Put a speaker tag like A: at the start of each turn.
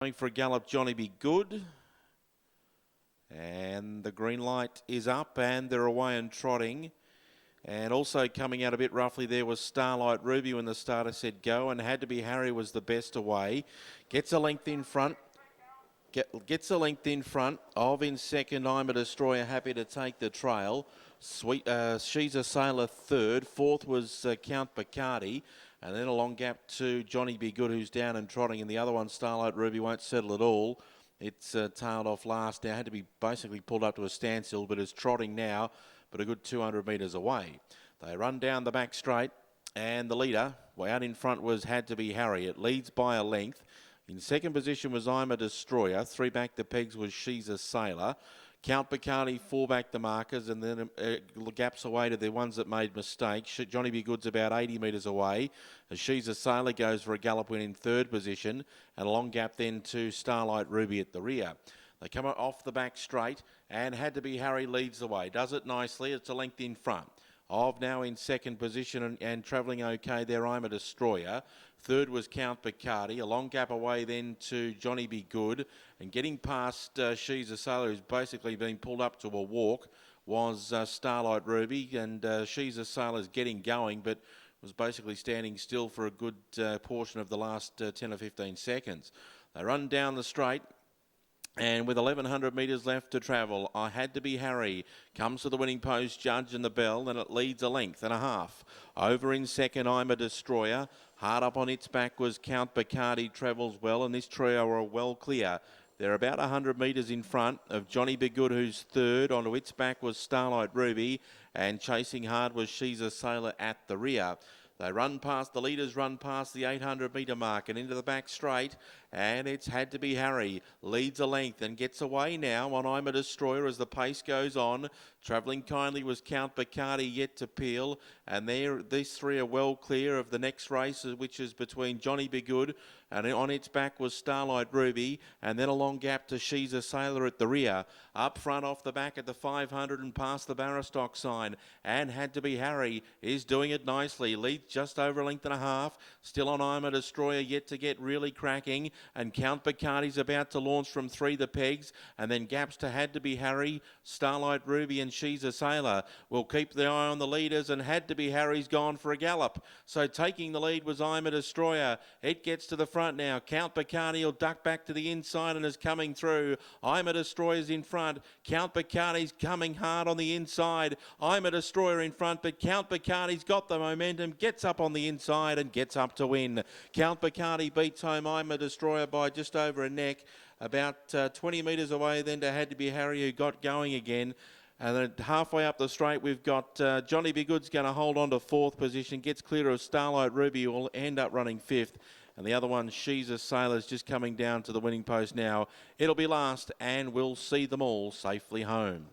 A: Going for a gallop, Johnny Be Good. And the green light is up and they're away and trotting. And also coming out a bit roughly there was Starlight Ruby when the starter said go, and Had to Be Harry was the best away. Gets a length in front. Gets a length in front of in second. I'm a Destroyer, happy to take the trail. She's a Sailor third. Fourth was Count Bacardi. And then a long gap to Johnny Be Good, who's down and trotting. And the other one, Starlight Ruby, won't settle at all. It's tailed off last. Now had to be basically pulled up to a standstill, but is trotting now, but a good 200 metres away. They run down the back straight, and the leader, way out in front, was Had to Be Harry. It leads by a length. In second position was I'm a Destroyer. Three back the pegs was She's a Sailor. Count Bacardi, four back the markers, and then gaps away to the ones that made mistakes. Johnny Be Good's about 80 metres away. As She's a Sailor goes for a gallop win in third position, and a long gap then to Starlight Ruby at the rear. They come off the back straight, and Had to Be Harry leads the way. Does it nicely. It's a length in front. Of now in second position and travelling okay there, I'm a Destroyer. Third was Count Bacardi. A long gap away then to Johnny Be Good. And getting past She's a Sailor, who's basically been pulled up to a walk, was Starlight Ruby. And She's a Sailor's getting going, but was basically standing still for a good portion of the last 10 or 15 seconds. They run down the straight. And with 1,100 metres left to travel, I Had to Be Harry comes to the winning post, Judge and the bell, and it leads a length and a half. Over in second, I'm a Destroyer. Hard up on its back was Count Bacardi, travels well, and this trio are well clear. They're about 100 metres in front of Johnny Be Good, who's third. Onto its back was Starlight Ruby, and chasing hard was She's a Sailor at the rear. They run past, the leaders run past the 800 metre mark and into the back straight, and it's Had to Be Harry. Leads a length and gets away now on I'm a Destroyer as the pace goes on. Travelling kindly was Count Bacardi, yet to peel, and these three are well clear of the next race, which is between Johnny Be Good, and on its back was Starlight Ruby, and then a long gap to She's a Sailor at the rear. Up front off the back at the 500 and past the Barristock sign, and Had to Be Harry is doing it nicely. Leads just over a length and a half. Still on I'm a Destroyer, yet to get really cracking, and Count Bacardi's about to launch from three the pegs, and then gaps to Had to Be Harry, Starlight Ruby and She's a Sailor. We'll keep the eye on the leaders, and Had to Be Harry's gone for a gallop. So taking the lead was I'm a Destroyer. It gets to the front now. Count Bacardi will duck back to the inside and is coming through. I'm a Destroyer's in front. Count Bacardi's coming hard on the inside. I'm a Destroyer in front, but Count Bacardi's got the momentum, gets up on the inside and gets up to win. Count Bacardi beats home I'm a Destroyer by just over a neck. About 20 metres away then to Had to Be Harry, who got going again. And then halfway up the straight, we've got Johnny Be Good's going to hold on to fourth position, gets clear of Starlight Ruby, who will end up running fifth. And the other one, She's a Sailor, is just coming down to the winning post now. It'll be last, and we'll see them all safely home.